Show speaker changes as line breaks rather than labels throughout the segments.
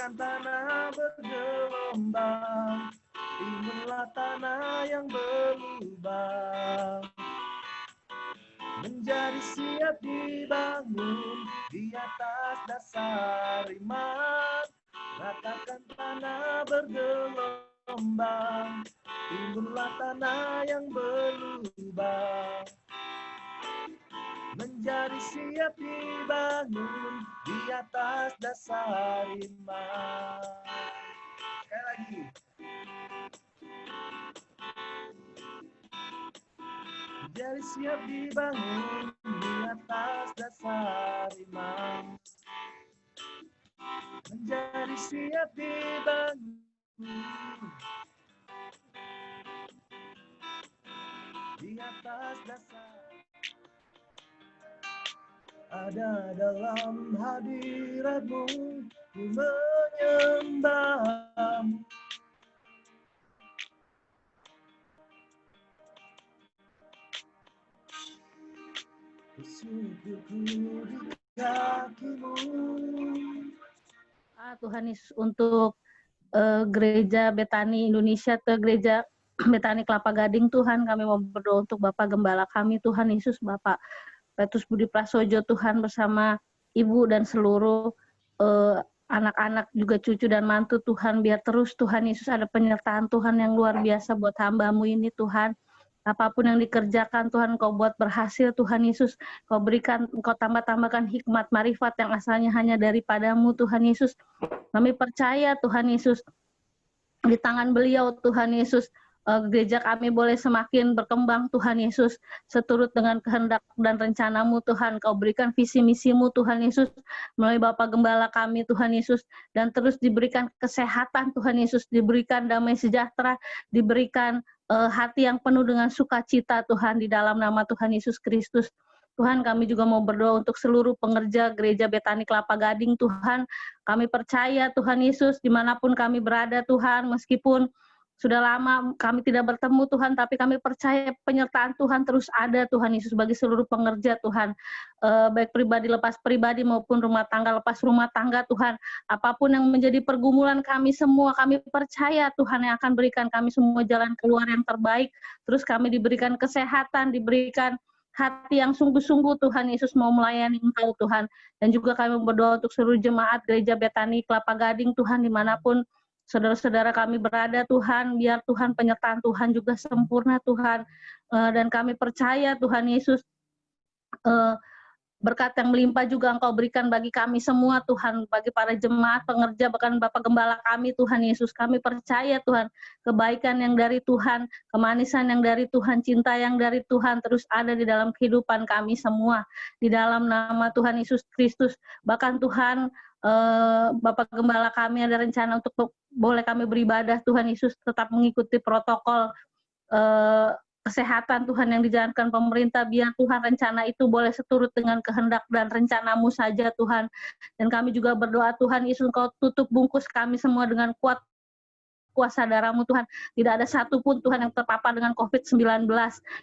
ratakan tanah bergelombang, timbunlah tanah yang berlubang, menjadi siap dibangun di atas dasar iman. Ratakan tanah bergelombang, timbunlah tanah yang berlubang, menjadi siap dibangun di atas dasar iman. Sekali lagi. Menjadi siap dibangun di atas dasar iman. Menjadi siap dibangun di atas dasar. Ada dalam hadirat-Mu, ku menyembah-Mu. Bersujudku di kaki-Mu.
Tuhan Yesus, untuk gereja Betani Indonesia ke gereja Betani Kelapa Gading, Tuhan kami mau berdoa untuk Bapak Gembala kami, Tuhan Yesus, Bapak Petrus Budi Prasojo, Tuhan bersama Ibu dan seluruh anak-anak juga cucu dan mantu, Tuhan biar terus Tuhan Yesus ada penyertaan Tuhan yang luar biasa buat hamba-Mu ini, Tuhan. Apapun yang dikerjakan Tuhan Kau buat berhasil, Tuhan Yesus. Kau berikan, Kau tambah-tambahkan hikmat marifat yang asalnya hanya daripada-Mu, Tuhan Yesus. Kami percaya Tuhan Yesus, di tangan beliau Tuhan Yesus, gereja kami boleh semakin berkembang Tuhan Yesus, seturut dengan kehendak dan rencana-Mu Tuhan. Kau berikan visi misi-Mu Tuhan Yesus melalui Bapak Gembala kami Tuhan Yesus, dan terus diberikan kesehatan Tuhan Yesus, diberikan damai sejahtera, diberikan hati yang penuh dengan sukacita Tuhan, di dalam nama Tuhan Yesus Kristus. Tuhan, kami juga mau berdoa untuk seluruh pengerja gereja Betani Kelapa Gading, Tuhan. Kami percaya Tuhan Yesus, dimanapun kami berada Tuhan, meskipun sudah lama kami tidak bertemu Tuhan, tapi kami percaya penyertaan Tuhan terus ada Tuhan Yesus bagi seluruh pengerja Tuhan, baik pribadi lepas pribadi maupun rumah tangga lepas rumah tangga Tuhan. Apapun yang menjadi pergumulan kami semua, kami percaya Tuhan yang akan berikan kami semua jalan keluar yang terbaik. Terus kami diberikan kesehatan, diberikan hati yang sungguh-sungguh Tuhan Yesus mau melayani Engkau Tuhan. Dan juga kami berdoa untuk seluruh jemaat gereja Betani Kelapa Gading Tuhan, dimanapun saudara-saudara kami berada Tuhan, biar Tuhan penyertaan Tuhan juga sempurna Tuhan, dan kami percaya Tuhan Yesus, berkat yang melimpah juga Engkau berikan bagi kami semua Tuhan, bagi para jemaat, pengerja, bahkan Bapak Gembala kami Tuhan Yesus. Kami percaya Tuhan, kebaikan yang dari Tuhan, kemanisan yang dari Tuhan, cinta yang dari Tuhan terus ada di dalam kehidupan kami semua, di dalam nama Tuhan Yesus Kristus. Bahkan Tuhan, Bapak Gembala kami ada rencana untuk boleh kami beribadah Tuhan Yesus, tetap mengikuti protokol kesehatan Tuhan yang dijalankan pemerintah, biar Tuhan rencana itu boleh seturut dengan kehendak dan rencana-Mu saja Tuhan. Dan kami juga berdoa Tuhan Yesus, Engkau tutup bungkus kami semua dengan kuat kuasa darah-Mu Tuhan. Tidak ada satupun Tuhan yang terpapar dengan COVID-19.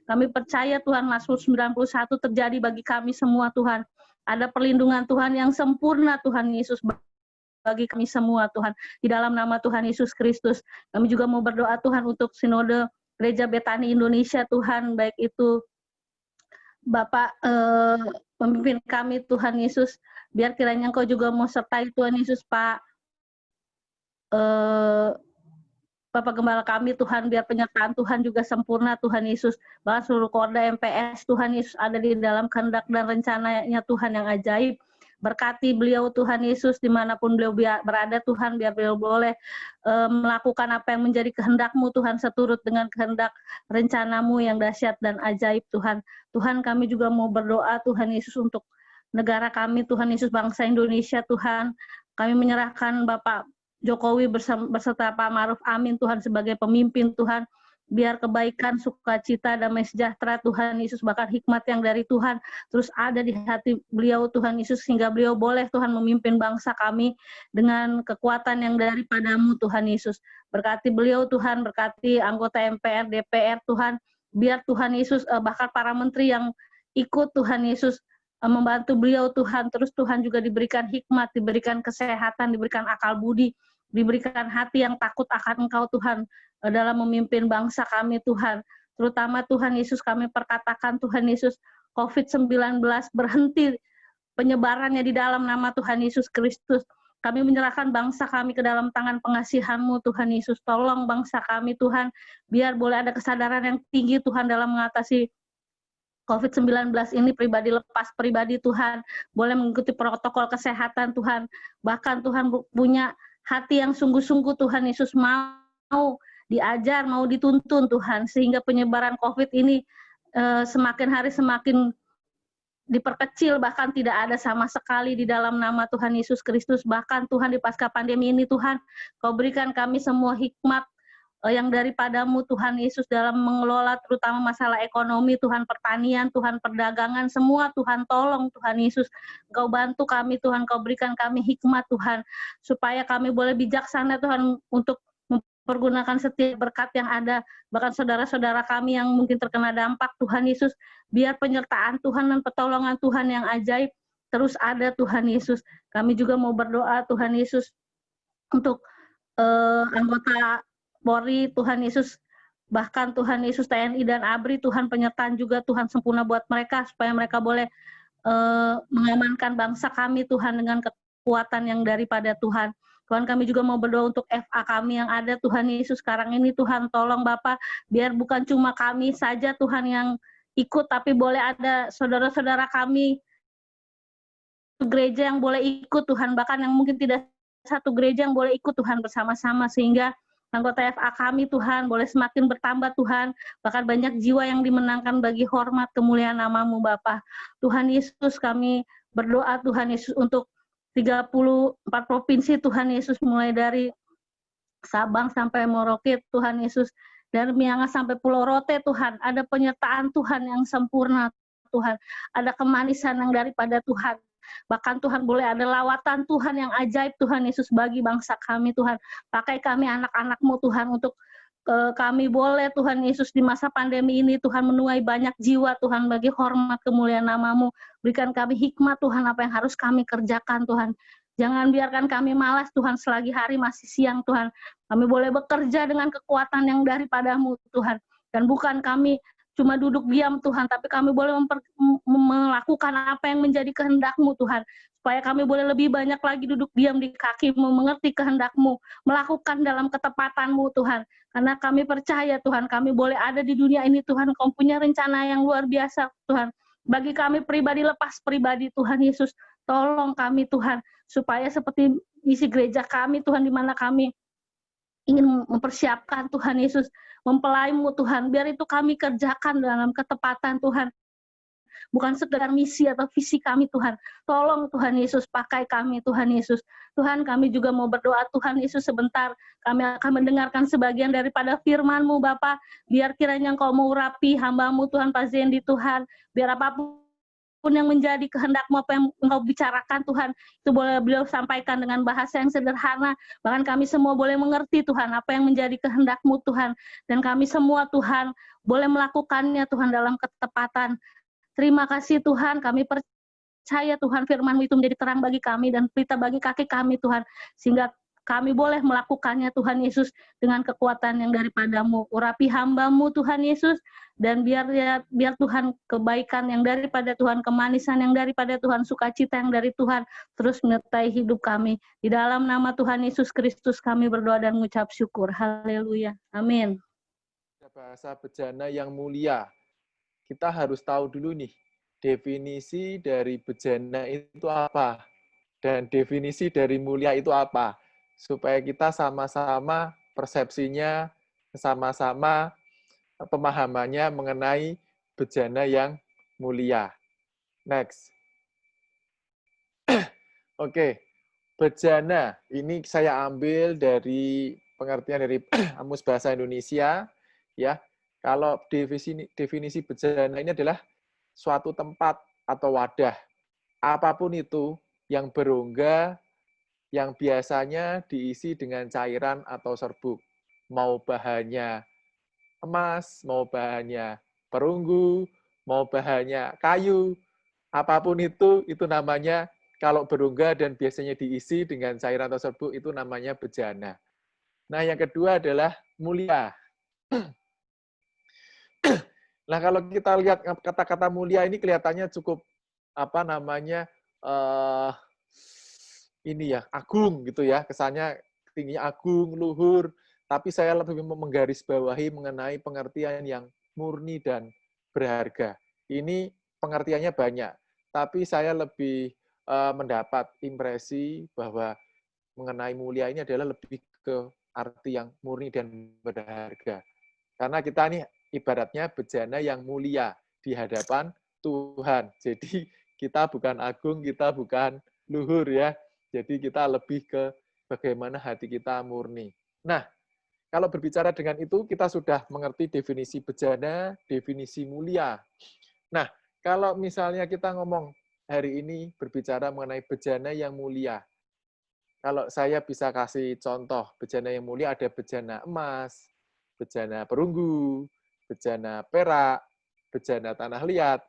Kami percaya Tuhan Mazmur 91 terjadi bagi kami semua Tuhan. Ada perlindungan Tuhan yang sempurna Tuhan Yesus bagi kami semua Tuhan. Di dalam nama Tuhan Yesus Kristus. Kami juga mau berdoa Tuhan untuk sinode Gereja Betani Indonesia Tuhan, baik itu Bapak pemimpin kami Tuhan Yesus, biar kiranya Engkau juga mau sertai Tuhan Yesus Pak Bapak Gembala kami Tuhan, biar penyertaan Tuhan juga sempurna Tuhan Yesus, bahkan seluruh Korda MPS Tuhan Yesus ada di dalam kehendak dan rencananya Tuhan yang ajaib. Berkati beliau Tuhan Yesus dimanapun beliau berada Tuhan, biar beliau boleh melakukan apa yang menjadi kehendak-Mu Tuhan, seturut dengan kehendak rencana-Mu yang dahsyat dan ajaib Tuhan. Tuhan, kami juga mau berdoa Tuhan Yesus untuk negara kami Tuhan Yesus, bangsa Indonesia Tuhan. Kami menyerahkan Bapak Jokowi beserta Pak Maruf Amin Tuhan sebagai pemimpin Tuhan. Biar kebaikan, sukacita, damai sejahtera Tuhan Yesus, bahkan hikmat yang dari Tuhan terus ada di hati beliau Tuhan Yesus, sehingga beliau boleh Tuhan memimpin bangsa kami dengan kekuatan yang daripada-Mu Tuhan Yesus. Berkati beliau Tuhan, berkati anggota MPR, DPR Tuhan, biar Tuhan Yesus bahkan para menteri yang ikut Tuhan Yesus membantu beliau Tuhan. Terus Tuhan juga diberikan hikmat, diberikan kesehatan, diberikan akal budi, diberikan hati yang takut akan Engkau Tuhan dalam memimpin bangsa kami Tuhan. Terutama Tuhan Yesus kami perkatakan Tuhan Yesus COVID-19 berhenti penyebarannya di dalam nama Tuhan Yesus Kristus. Kami menyerahkan bangsa kami ke dalam tangan pengasihan-Mu Tuhan Yesus. Tolong bangsa kami Tuhan, biar boleh ada kesadaran yang tinggi Tuhan dalam mengatasi COVID-19 ini, pribadi lepas pribadi Tuhan, boleh mengikuti protokol kesehatan Tuhan. Bahkan Tuhan punya hati yang sungguh-sungguh Tuhan Yesus, mau diajar, mau dituntun Tuhan, sehingga penyebaran COVID ini semakin hari semakin diperkecil, bahkan tidak ada sama sekali di dalam nama Tuhan Yesus Kristus. Bahkan Tuhan di pasca pandemi ini Tuhan, Kau berikan kami semua hikmat yang daripadamu Tuhan Yesus dalam mengelola terutama masalah ekonomi, Tuhan pertanian, Tuhan perdagangan, semua Tuhan tolong Tuhan Yesus. Kau bantu kami Tuhan, Kau berikan kami hikmat Tuhan, supaya kami boleh bijaksana Tuhan untuk pergunakan setiap berkat yang ada, bahkan saudara-saudara kami yang mungkin terkena dampak Tuhan Yesus, biar penyertaan Tuhan dan pertolongan Tuhan yang ajaib terus ada Tuhan Yesus. Kami juga mau berdoa Tuhan Yesus untuk anggota Polri Tuhan Yesus, bahkan Tuhan Yesus TNI dan ABRI, Tuhan penyertaan juga Tuhan sempurna buat mereka, supaya mereka boleh mengamankan bangsa kami Tuhan dengan kekuatan yang daripada Tuhan. Tuhan, kami juga mau berdoa untuk FA kami yang ada Tuhan Yesus sekarang ini Tuhan, tolong Bapak, biar bukan cuma kami saja Tuhan yang ikut, tapi boleh ada saudara-saudara kami gereja yang boleh ikut Tuhan, bahkan yang mungkin tidak satu gereja yang boleh ikut Tuhan bersama-sama, sehingga anggota FA kami Tuhan boleh semakin bertambah Tuhan, bahkan banyak jiwa yang dimenangkan bagi hormat kemuliaan nama-Mu Bapa. Tuhan Yesus, kami berdoa Tuhan Yesus untuk 34 provinsi Tuhan Yesus, mulai dari Sabang sampai Merauke Tuhan Yesus, dari Miangas sampai Pulau Rote Tuhan, ada penyertaan Tuhan yang sempurna Tuhan, ada kemanisan yang daripada Tuhan. Bahkan Tuhan boleh ada lawatan Tuhan yang ajaib Tuhan Yesus bagi bangsa kami Tuhan. Pakai kami anak-anak-Mu Tuhan untuk kami boleh Tuhan Yesus di masa pandemi ini Tuhan menuai banyak jiwa Tuhan bagi hormat kemuliaan nama-Mu. Berikan kami hikmat Tuhan apa yang harus kami kerjakan Tuhan. Jangan biarkan kami malas Tuhan selagi hari masih siang Tuhan. Kami boleh bekerja dengan kekuatan yang daripada-Mu Tuhan. Dan bukan kami cuma duduk diam Tuhan, tapi kami boleh melakukan apa yang menjadi kehendak-Mu Tuhan. Supaya kami boleh lebih banyak lagi duduk diam di kaki-Mu, mengerti kehendak-Mu, melakukan dalam ketepatan-Mu Tuhan. Karena kami percaya Tuhan, kami boleh ada di dunia ini Tuhan, Kau punya rencana yang luar biasa Tuhan. Bagi kami pribadi lepas pribadi Tuhan Yesus, tolong kami Tuhan, supaya seperti misi gereja kami Tuhan, di mana kami ingin mempersiapkan Tuhan Yesus, mempelai-Mu Tuhan, biar itu kami kerjakan dalam ketepatan Tuhan. Bukan sekedar misi atau visi kami Tuhan. Tolong Tuhan Yesus, pakai kami Tuhan Yesus. Tuhan, kami juga mau berdoa Tuhan Yesus sebentar. Kami akan mendengarkan sebagian daripada firman-Mu Bapa. Biar kiranya Engkau mengurapi hamba-Mu Tuhan, Pak Zendi Tuhan. Biar apapun yang menjadi kehendak-Mu, apa yang Engkau bicarakan Tuhan, itu boleh beliau sampaikan dengan bahasa yang sederhana. Bahkan kami semua boleh mengerti Tuhan, apa yang menjadi kehendak-Mu Tuhan. Dan kami semua Tuhan boleh melakukannya Tuhan dalam ketepatan. Terima kasih Tuhan, kami percaya Tuhan firman-Mu itu menjadi terang bagi kami dan pelita bagi kaki kami Tuhan, sehingga kami boleh melakukannya Tuhan Yesus dengan kekuatan yang daripada-Mu. Urapi hamba-Mu Tuhan Yesus, dan biar Tuhan kebaikan yang daripada Tuhan, kemanisan yang daripada Tuhan, sukacita yang dari Tuhan terus menyertai hidup kami. Di dalam nama Tuhan Yesus Kristus kami berdoa dan mengucap syukur. Haleluya. Amin.
Bahasa bejana yang mulia. Kita harus tahu dulu nih, definisi dari bejana itu apa, dan definisi dari mulia itu apa, supaya kita sama-sama persepsinya, sama-sama pemahamannya mengenai bejana yang mulia. Next. Oke, bejana, ini saya ambil dari pengertian dari Kamus Bahasa Indonesia, ya. Kalau definisi bejana ini adalah suatu tempat atau wadah, apapun itu yang berongga, yang biasanya diisi dengan cairan atau serbuk, mau bahannya emas, mau bahannya perunggu, mau bahannya kayu, Apapun itu namanya kalau berongga dan biasanya diisi dengan cairan atau serbuk itu namanya bejana. Nah, yang kedua adalah mulia. Nah, kalau kita lihat kata-kata mulia ini kelihatannya cukup apa namanya ini ya, agung gitu ya, kesannya tingginya agung, luhur, tapi saya lebih menggarisbawahi mengenai pengertian yang murni dan berharga. Ini pengertiannya banyak, tapi saya lebih mendapat impresi bahwa mengenai mulia ini adalah lebih ke arti yang murni dan berharga. Karena kita ini ibaratnya bejana yang mulia di hadapan Tuhan. Jadi kita bukan agung, kita bukan luhur ya. Jadi kita lebih ke bagaimana hati kita murni. Nah, kalau berbicara dengan itu, kita sudah mengerti definisi bejana, definisi mulia. Nah, kalau misalnya kita ngomong hari ini berbicara mengenai bejana yang mulia, kalau saya bisa kasih contoh, bejana yang mulia ada bejana emas, bejana perunggu, bejana perak, bejana tanah liat.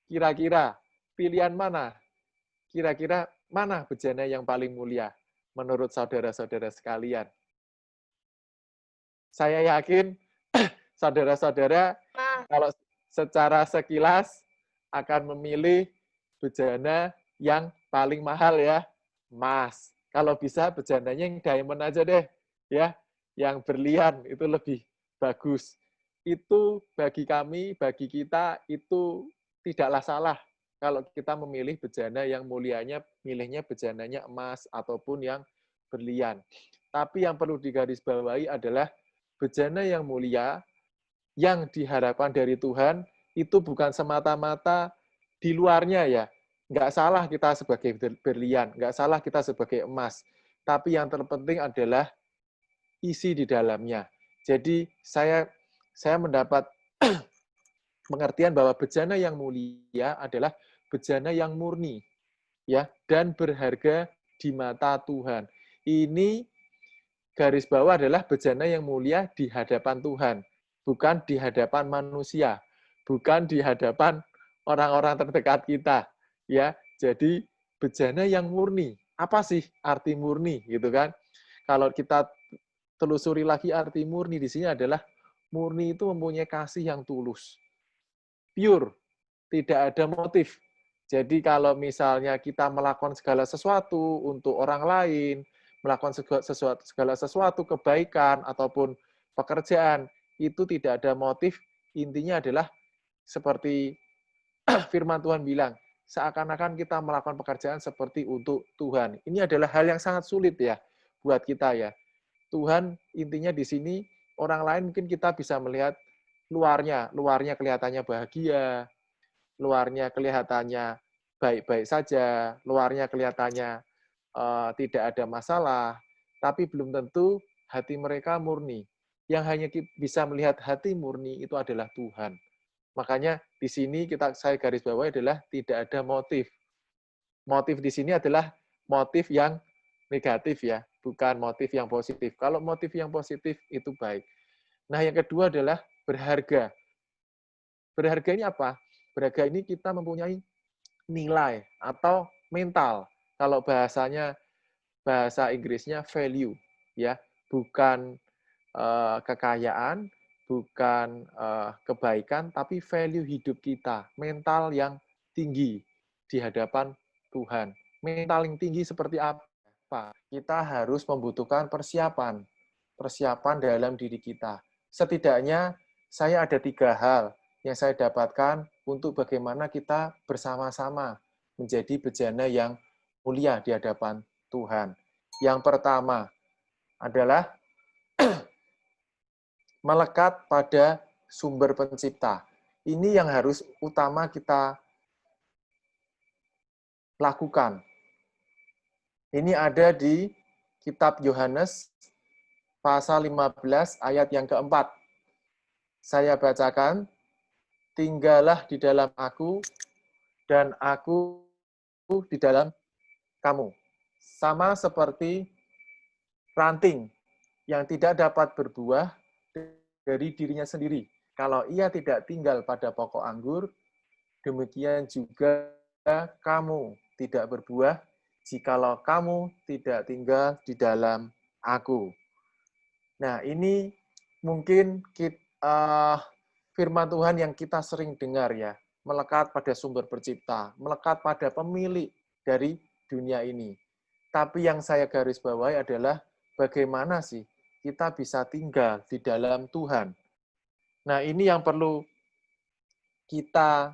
Kira-kira pilihan mana? Kira-kira mana bejana yang paling mulia menurut saudara-saudara sekalian? Saya yakin saudara-saudara kalau secara sekilas akan memilih bejana yang paling mahal ya, emas. Kalau bisa bejananya yang diamond aja deh, ya, yang berlian itu lebih bagus. Itu bagi kami, bagi kita itu tidaklah salah kalau kita memilih bejana yang mulianya, milihnya bejananya emas ataupun yang berlian. Tapi yang perlu digarisbawahi adalah bejana yang mulia yang diharapkan dari Tuhan itu bukan semata-mata di luarnya ya. Nggak salah kita sebagai berlian, nggak salah kita sebagai emas. Tapi yang terpenting adalah isi di dalamnya. Jadi saya mendapat pengertian bahwa bejana yang mulia adalah bejana yang murni ya dan berharga di mata Tuhan. Ini garis bawah adalah bejana yang mulia di hadapan Tuhan, bukan di hadapan manusia, bukan di hadapan orang-orang terdekat kita. Ya, jadi bejana yang murni. Apa sih arti murni gitu kan? Kalau kita telusuri lagi arti murni di sini adalah murni itu mempunyai kasih yang tulus. Pure, tidak ada motif. Jadi kalau misalnya kita melakukan segala sesuatu untuk orang lain, melakukan segala sesuatu kebaikan ataupun pekerjaan, itu tidak ada motif, intinya adalah seperti firman Tuhan bilang, seakan-akan kita melakukan pekerjaan seperti untuk Tuhan. Ini adalah hal yang sangat sulit ya buat kita ya. Tuhan intinya di sini, orang lain mungkin kita bisa melihat luarnya kelihatannya bahagia, luarnya kelihatannya baik-baik saja, luarnya kelihatannya tidak ada masalah, tapi belum tentu hati mereka murni. Yang hanya bisa melihat hati murni itu adalah Tuhan. Makanya di sini saya garis bawahi adalah tidak ada motif. Motif di sini adalah motif yang negatif ya, bukan motif yang positif. Kalau motif yang positif itu baik. Nah, yang kedua adalah berharga. Berharga ini apa? Berharga ini kita mempunyai nilai atau mental. Kalau bahasa Inggrisnya value, ya, bukan kekayaan, bukan kebaikan, tapi value hidup kita, mental yang tinggi di hadapan Tuhan. Mental yang tinggi seperti apa? Kita harus membutuhkan persiapan dalam diri kita. Setidaknya saya ada 3 hal yang saya dapatkan untuk bagaimana kita bersama-sama menjadi bejana yang mulia di hadapan Tuhan. Yang pertama adalah melekat pada sumber pencipta. Ini yang harus utama kita lakukan. Ini ada di kitab Yohanes pasal 15 ayat yang keempat. Saya bacakan, tinggallah di dalam aku, dan aku di dalam kamu. Sama seperti ranting yang tidak dapat berbuah dari dirinya sendiri. Kalau ia tidak tinggal pada pokok anggur, demikian juga kamu tidak berbuah jikalau kamu tidak tinggal di dalam Aku. Nah, ini mungkin firman Tuhan yang kita sering dengar ya, melekat pada sumber pencipta, melekat pada pemilik dari dunia ini. Tapi yang saya garis bawahi adalah bagaimana sih kita bisa tinggal di dalam Tuhan. Nah, ini yang perlu kita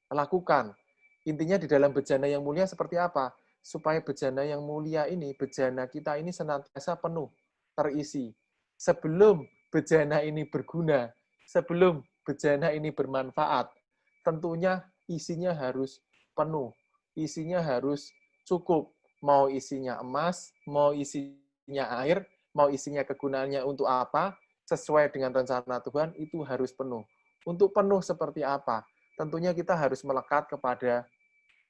lakukan. Intinya di dalam bejana yang mulia seperti apa? Supaya bejana yang mulia ini, bejana kita ini senantiasa penuh, terisi. Sebelum bejana ini berguna, sebelum bejana ini bermanfaat, tentunya isinya harus penuh, isinya harus cukup. Mau isinya emas, mau isinya air, mau isinya kegunaannya untuk apa, sesuai dengan rencana Tuhan, itu harus penuh. Untuk penuh seperti apa? Tentunya kita harus melekat kepada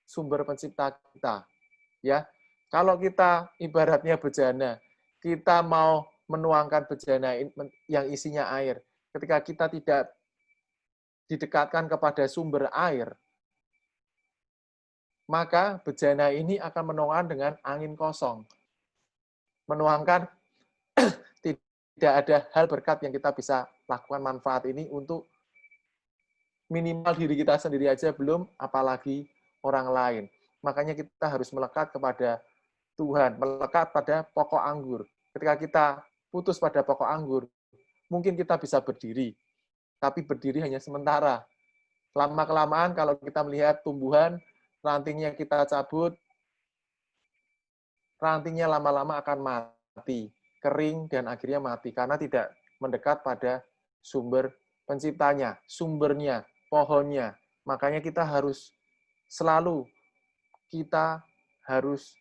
sumber pencipta kita. Ya, kalau kita ibaratnya bejana, kita mau menuangkan bejana yang isinya air. Ketika kita tidak didekatkan kepada sumber air, maka bejana ini akan menuangkan dengan angin kosong. Menuangkan tidak ada hal berkat yang kita bisa lakukan manfaat ini untuk minimal diri kita sendiri aja belum, apalagi orang lain. Makanya kita harus melekat kepada Tuhan, melekat pada pokok anggur. Ketika kita putus pada pokok anggur, mungkin kita bisa berdiri, tapi berdiri hanya sementara. Lama-kelamaan kalau kita melihat tumbuhan, rantingnya kita cabut, rantingnya lama-lama akan mati, kering, dan akhirnya mati, karena tidak mendekat pada sumber penciptanya, sumbernya, pohonnya. Makanya kita harus selalu, kita harus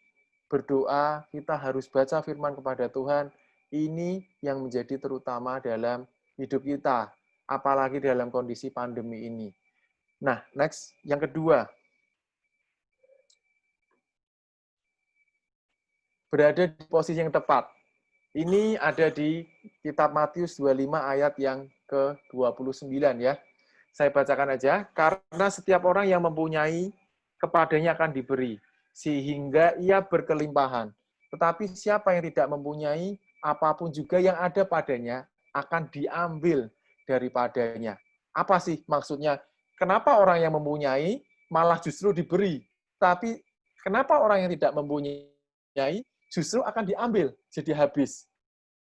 berdoa, kita harus baca firman kepada Tuhan. Ini yang menjadi terutama dalam hidup kita, apalagi dalam kondisi pandemi ini. Nah, next, yang kedua, berada di posisi yang tepat. Ini ada di kitab Matius 25 ayat yang ke-29 ya. Saya bacakan aja. Karena setiap orang yang mempunyai, kepadanya akan diberi, sehingga ia berkelimpahan. Tetapi siapa yang tidak mempunyai, apapun juga yang ada padanya, akan diambil daripadanya. Apa sih maksudnya? Kenapa orang yang mempunyai malah justru diberi? Tapi kenapa orang yang tidak mempunyai justru akan diambil, jadi habis?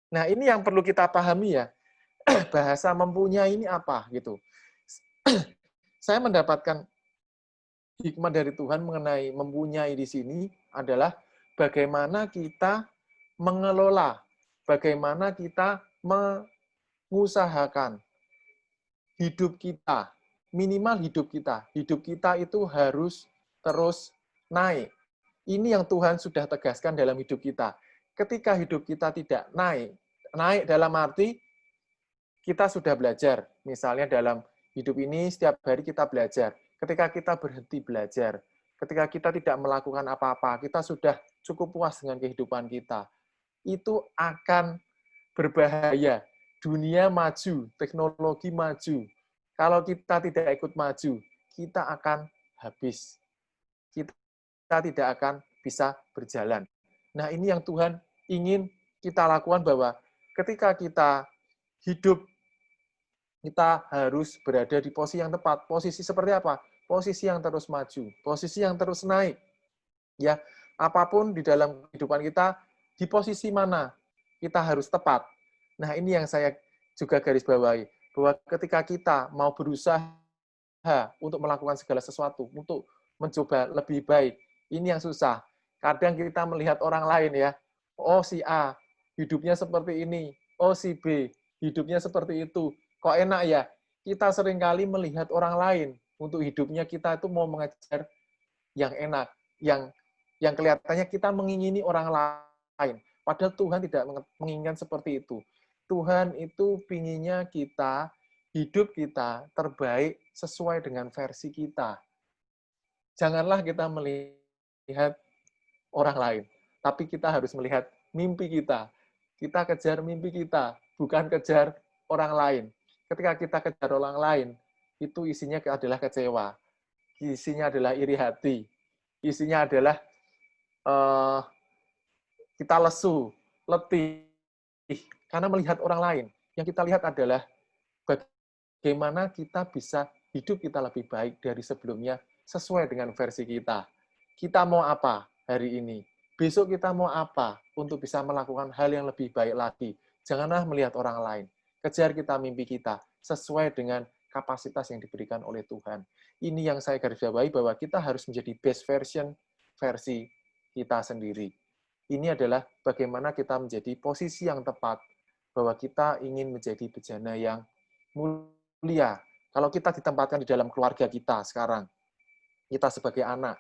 Nah, ini yang perlu kita pahami ya. Bahasa mempunyai ini apa gitu. Saya mendapatkan hikmah dari Tuhan mengenai mempunyai di sini adalah bagaimana kita mengelola, bagaimana kita mengusahakan hidup kita, minimal hidup kita. Hidup kita itu harus terus naik. Ini yang Tuhan sudah tegaskan dalam hidup kita. Ketika hidup kita tidak naik, naik dalam arti kita sudah belajar. Misalnya dalam hidup ini setiap hari kita belajar. Ketika kita berhenti belajar, ketika kita tidak melakukan apa-apa, kita sudah cukup puas dengan kehidupan kita. Itu akan berbahaya. Dunia maju, teknologi maju. Kalau kita tidak ikut maju, kita akan habis. Kita tidak akan bisa berjalan. Nah, ini yang Tuhan ingin kita lakukan, bahwa ketika kita hidup, kita harus berada di posisi yang tepat. Posisi seperti apa? Posisi yang terus maju, posisi yang terus naik. Ya, apapun di dalam kehidupan kita, di posisi mana kita harus tepat. Nah, ini yang saya juga garis bawahi, bahwa ketika kita mau berusaha untuk melakukan segala sesuatu, untuk mencoba lebih baik, ini yang susah. Kadang kita melihat orang lain ya, oh si A, hidupnya seperti ini, oh si B, hidupnya seperti itu. Kok enak ya? Kita seringkali melihat orang lain untuk hidupnya, kita itu mau mengejar yang enak, yang kelihatannya kita mengingini orang lain. Padahal Tuhan tidak menginginkan seperti itu. Tuhan itu pinginnya kita, hidup kita terbaik sesuai dengan versi kita. Janganlah kita melihat orang lain, tapi kita harus melihat mimpi kita. Kita kejar mimpi kita, bukan kejar orang lain. Ketika kita kejar orang lain, itu isinya adalah kecewa. isinya adalah iri hati, isinya adalah kita lesu, letih, karena melihat orang lain. Yang kita lihat adalah bagaimana kita bisa hidup kita lebih baik dari sebelumnya sesuai dengan versi kita. Kita mau apa hari ini? Besok kita mau apa untuk bisa melakukan hal yang lebih baik lagi? Janganlah melihat orang lain. Kejar kita mimpi kita sesuai dengan kapasitas yang diberikan oleh Tuhan. Ini yang saya garisbawahi bahwa kita harus menjadi best versi kita sendiri. Ini adalah bagaimana kita menjadi posisi yang tepat bahwa kita ingin menjadi bejana yang mulia. Kalau kita ditempatkan di dalam keluarga kita sekarang, kita sebagai anak,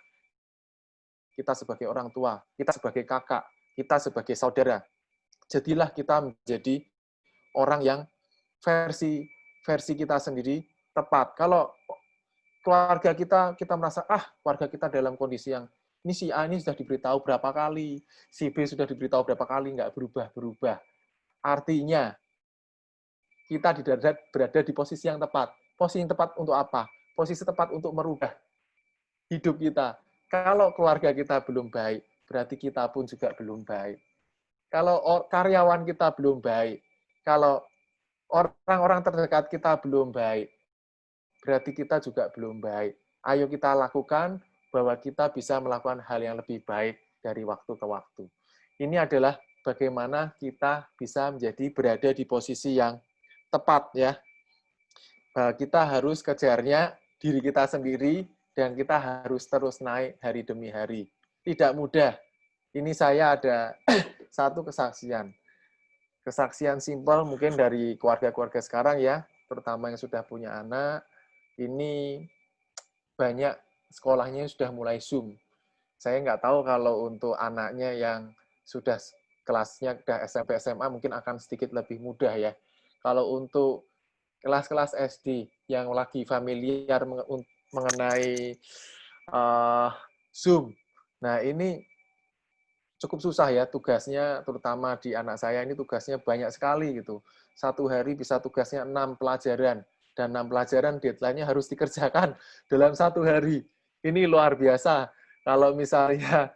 kita sebagai orang tua, kita sebagai kakak, kita sebagai saudara, jadilah kita menjadi orang yang versi kita sendiri tepat. Kalau keluarga kita merasa, keluarga kita dalam kondisi yang, ini si A ini sudah diberitahu berapa kali, si B sudah diberitahu berapa kali, nggak berubah-berubah. Artinya, kita berada di posisi yang tepat. Posisi yang tepat untuk apa? Posisi tepat untuk merubah hidup kita. Kalau keluarga kita belum baik, berarti kita pun juga belum baik. Kalau karyawan kita belum baik, kalau orang-orang terdekat kita belum baik, berarti kita juga belum baik. Ayo kita lakukan bahwa kita bisa melakukan hal yang lebih baik dari waktu ke waktu. Ini adalah bagaimana kita bisa berada di posisi yang tepat, ya. Kita harus kejarnya diri kita sendiri dan kita harus terus naik hari demi hari. Tidak mudah. Ini saya ada satu kesaksian. Kesaksian simpel mungkin dari keluarga-keluarga sekarang, ya, terutama yang sudah punya anak. Ini banyak sekolahnya sudah mulai Zoom. Saya nggak tahu kalau untuk anaknya yang sudah kelasnya sudah SMP SMA mungkin akan sedikit lebih mudah, ya. Kalau untuk kelas-kelas SD yang lagi familiar mengenai Zoom, nah ini cukup susah, ya, tugasnya, terutama di anak saya ini tugasnya banyak sekali gitu. Satu hari bisa tugasnya 6 pelajaran, dan 6 pelajaran deadline-nya harus dikerjakan dalam satu hari. Ini luar biasa. Kalau misalnya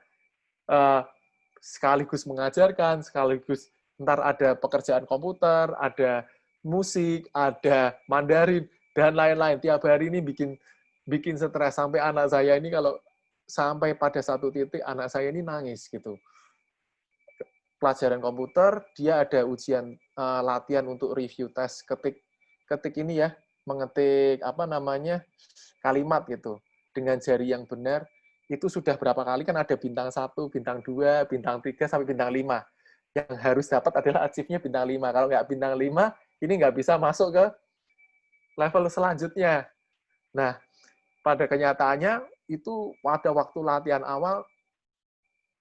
sekaligus mengajarkan, sekaligus ntar ada pekerjaan komputer, ada musik, ada Mandarin, dan lain-lain. Tiap hari ini bikin stres. Sampai anak saya ini kalau sampai pada satu titik, anak saya ini nangis gitu. Pelajaran komputer, dia ada ujian latihan untuk review tes ketik ini, ya, mengetik kalimat gitu dengan jari yang benar. Itu sudah berapa kali kan ada bintang 1, bintang 2, bintang 3 sampai bintang 5. Yang harus dapat adalah achieve-nya bintang 5. Kalau nggak bintang 5, ini nggak bisa masuk ke level selanjutnya. Nah, pada kenyataannya itu pada waktu latihan awal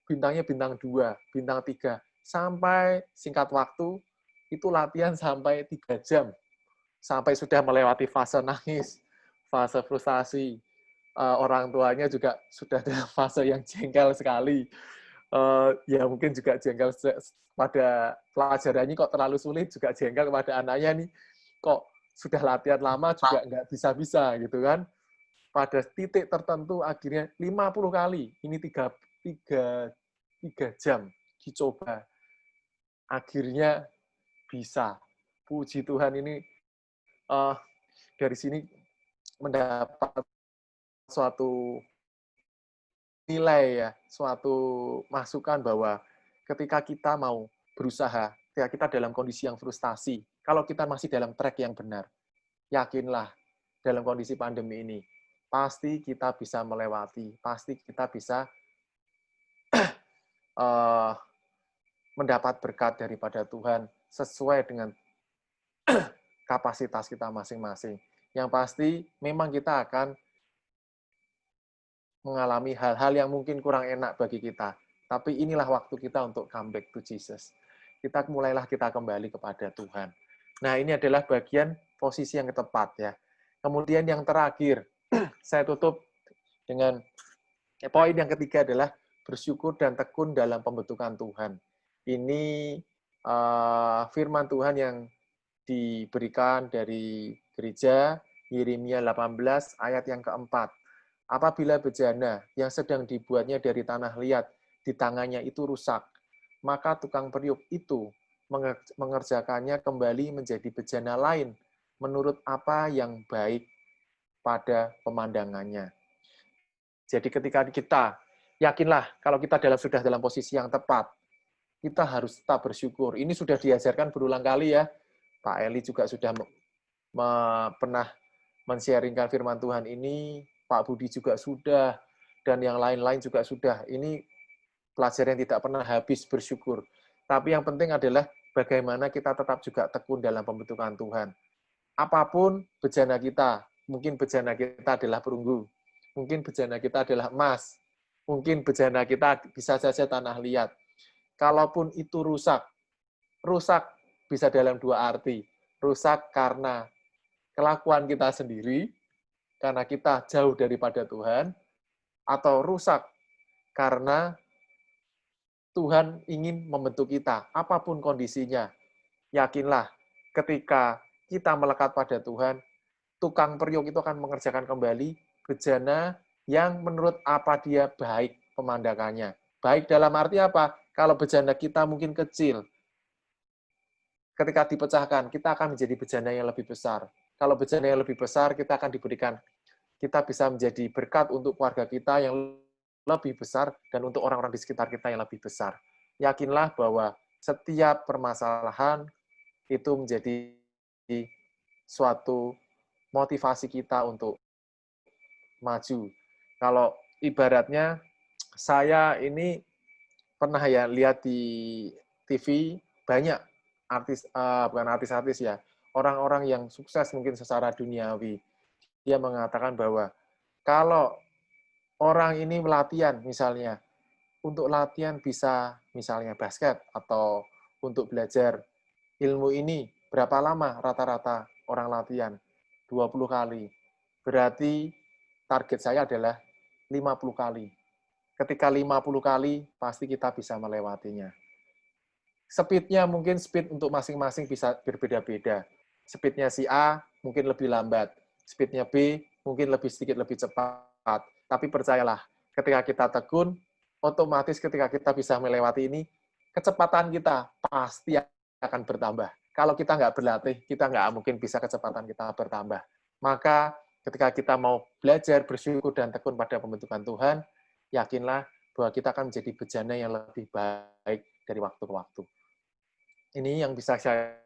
bintangnya bintang 2, bintang 3. Sampai singkat waktu, itu latihan sampai 3 jam. Sampai sudah melewati fase nangis, fase frustasi. Orang tuanya juga sudah dalam fase yang jengkel sekali. Ya mungkin juga jengkel pada pelajarannya kok terlalu sulit, juga jengkel kepada anaknya nih. Kok sudah latihan lama juga nggak bisa-bisa gitu kan. Pada titik tertentu akhirnya 50 kali, ini 3 jam dicoba. Akhirnya bisa. Puji Tuhan, ini dari sini mendapat suatu nilai, ya, suatu masukan bahwa ketika kita mau berusaha, ketika kita dalam kondisi yang frustasi, kalau kita masih dalam track yang benar, yakinlah dalam kondisi pandemi ini, pasti kita bisa melewati, pasti kita bisa mendapat berkat daripada Tuhan sesuai dengan kapasitas kita masing-masing. Yang pasti memang kita akan mengalami hal-hal yang mungkin kurang enak bagi kita. Tapi inilah waktu kita untuk come back to Jesus. Kita kembali kepada Tuhan. Nah, ini adalah bagian posisi yang tepat, ya. Kemudian yang terakhir, saya tutup dengan poin yang ketiga adalah bersyukur dan tekun dalam pembentukan Tuhan. Ini firman Tuhan yang diberikan dari gereja, Yeremia 18 ayat yang keempat. Apabila bejana yang sedang dibuatnya dari tanah liat di tangannya itu rusak, maka tukang periuk itu mengerjakannya kembali menjadi bejana lain menurut apa yang baik pada pemandangannya. Jadi ketika kita, yakinlah kalau kita sudah dalam posisi yang tepat, kita harus tetap bersyukur. Ini sudah diajarkan berulang kali ya. Pak Eli juga sudah pernah men-sharingkan firman Tuhan ini, Pak Budi juga sudah, dan yang lain-lain juga sudah. Ini pelajaran yang tidak pernah habis bersyukur. Tapi yang penting adalah bagaimana kita tetap juga tekun dalam pembentukan Tuhan. Apapun bejana kita, mungkin bejana kita adalah perunggu, mungkin bejana kita adalah emas, mungkin bejana kita bisa saja tanah liat. Kalaupun itu rusak bisa dalam dua arti. Rusak karena kelakuan kita sendiri, karena kita jauh daripada Tuhan, atau rusak karena Tuhan ingin membentuk kita, apapun kondisinya. Yakinlah, ketika kita melekat pada Tuhan, tukang periuk itu akan mengerjakan kembali bejana yang menurut apa dia baik pemandangannya. Baik dalam arti apa? Kalau bejana kita mungkin kecil, ketika dipecahkan, kita akan menjadi bejana yang lebih besar. Kalau bejana yang lebih besar, kita akan diberikan, kita bisa menjadi berkat untuk keluarga kita yang lebih besar, dan untuk orang-orang di sekitar kita yang lebih besar. Yakinlah bahwa setiap permasalahan itu menjadi suatu motivasi kita untuk maju. Kalau ibaratnya, saya ini pernah ya lihat di TV, banyak bukan artis-artis ya, orang-orang yang sukses mungkin secara duniawi. Dia mengatakan bahwa kalau orang ini latihan, misalnya, untuk latihan bisa misalnya basket, atau untuk belajar ilmu ini, berapa lama rata-rata orang latihan? 20 kali. Berarti target saya adalah 50 kali. Ketika 50 kali, pasti kita bisa melewatinya. Speed-nya mungkin speed untuk masing-masing bisa berbeda-beda. Speed-nya si A mungkin lebih lambat, speed-nya B mungkin sedikit lebih cepat. Tapi percayalah, ketika kita tekun, otomatis ketika kita bisa melewati ini, kecepatan kita pasti akan bertambah. Kalau kita nggak berlatih, kita nggak mungkin bisa kecepatan kita bertambah. Maka ketika kita mau belajar, bersyukur, dan tekun pada pembentukan Tuhan, yakinlah bahwa kita akan menjadi bejana yang lebih baik dari waktu ke waktu. Ini yang bisa saya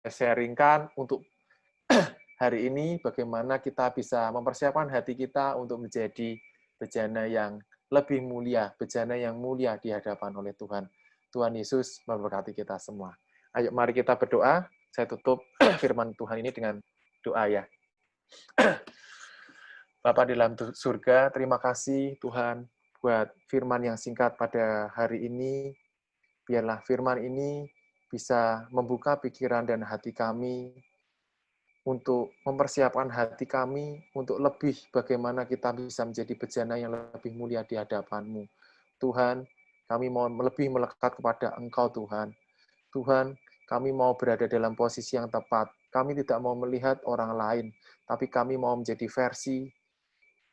sharingkan untuk hari ini, bagaimana kita bisa mempersiapkan hati kita untuk menjadi bejana yang lebih mulia, bejana yang mulia di hadapan oleh Tuhan. Tuhan Yesus memberkati kita semua. Ayo mari kita berdoa. Saya tutup firman Tuhan ini dengan doa ya. Bapa di dalam surga, terima kasih Tuhan buat firman yang singkat pada hari ini. Biarlah firman ini bisa membuka pikiran dan hati kami untuk mempersiapkan hati kami untuk lebih bagaimana kita bisa menjadi bejana yang lebih mulia di hadapan-Mu. Tuhan, kami mau lebih melekat kepada Engkau, Tuhan. Tuhan, kami mau berada dalam posisi yang tepat. Kami tidak mau melihat orang lain, tapi kami mau menjadi versi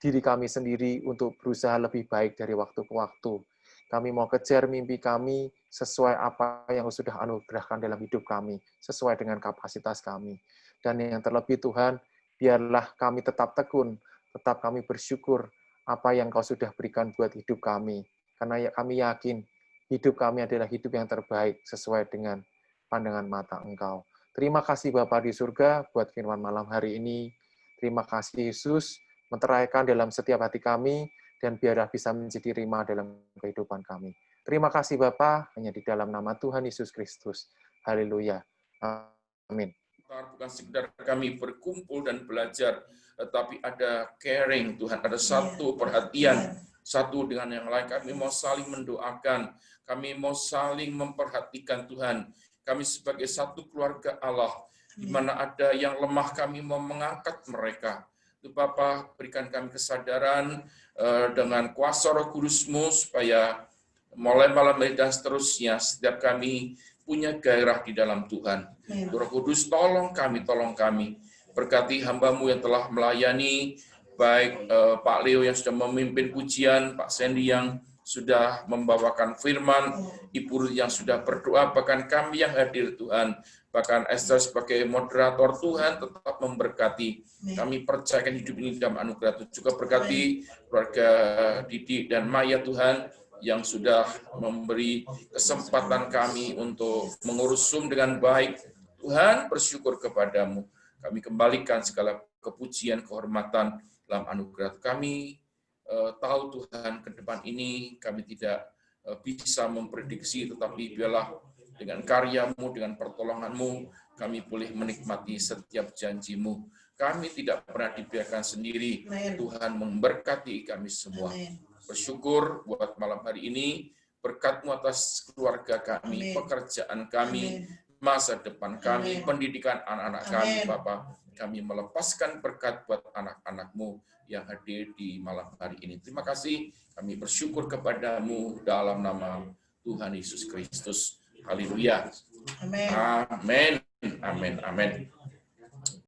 diri kami sendiri untuk berusaha lebih baik dari waktu ke waktu. Kami mau kejar mimpi kami sesuai apa yang sudah anugerahkan dalam hidup kami, sesuai dengan kapasitas kami. Dan yang terlebih Tuhan, biarlah kami tetap tekun, tetap kami bersyukur apa yang Kau sudah berikan buat hidup kami. Karena kami yakin hidup kami adalah hidup yang terbaik sesuai dengan pandangan mata Engkau. Terima kasih Bapa di surga buat firman malam hari ini. Terima kasih Yesus, menteraikan dalam setiap hati kami, dan biarlah bisa menjadi rima dalam kehidupan kami. Terima kasih Bapa, hanya di dalam nama Tuhan Yesus Kristus. Haleluya. Amin.
Bukan sekedar kami berkumpul dan belajar, tetapi ada caring, Tuhan, ada satu perhatian, satu dengan yang lain. Kami mau saling mendoakan, kami mau saling memperhatikan Tuhan. Kami sebagai satu keluarga Allah, di mana ada yang lemah, kami mau mengangkat mereka. Bapa, berikan kami kesadaran dengan kuasa Roh Kudus-Mu, supaya mulai malam ini dan seterusnya, setiap kami punya gairah di dalam Tuhan. Roh Kudus, tolong kami. Berkati hamba-Mu yang telah melayani baik Pak Leo yang sudah memimpin pujian, Pak Sandy yang sudah membawakan firman, Ibu Ruth yang sudah berdoa, bahkan kami yang hadir Tuhan, bahkan Esther sebagai moderator, Tuhan tetap memberkati. Kami percayakan hidup ini dalam anugerah Tuhan. Juga berkati keluarga Didi dan Maya Tuhan, yang sudah memberi kesempatan kami untuk mengurus Zoom dengan baik. Tuhan, bersyukur kepadamu. Kami kembalikan segala kepujian, kehormatan dalam anugerah kami. Tahu Tuhan, ke depan ini kami tidak bisa memprediksi, tetapi biarlah dengan karya-Mu, dengan pertolongan-Mu, kami boleh menikmati setiap janji-Mu. Kami tidak pernah dibiarkan sendiri. Tuhan memberkati kami semua. Bersyukur buat malam hari ini, berkat-Mu atas keluarga kami, pekerjaan kami, masa depan kami, pendidikan anak-anak kami, Bapak. Kami melepaskan berkat buat anak-anak-Mu yang hadir di malam hari ini. Terima kasih, kami bersyukur kepadamu dalam nama Tuhan Yesus Kristus. Haleluya. Amin. Amin. Amin.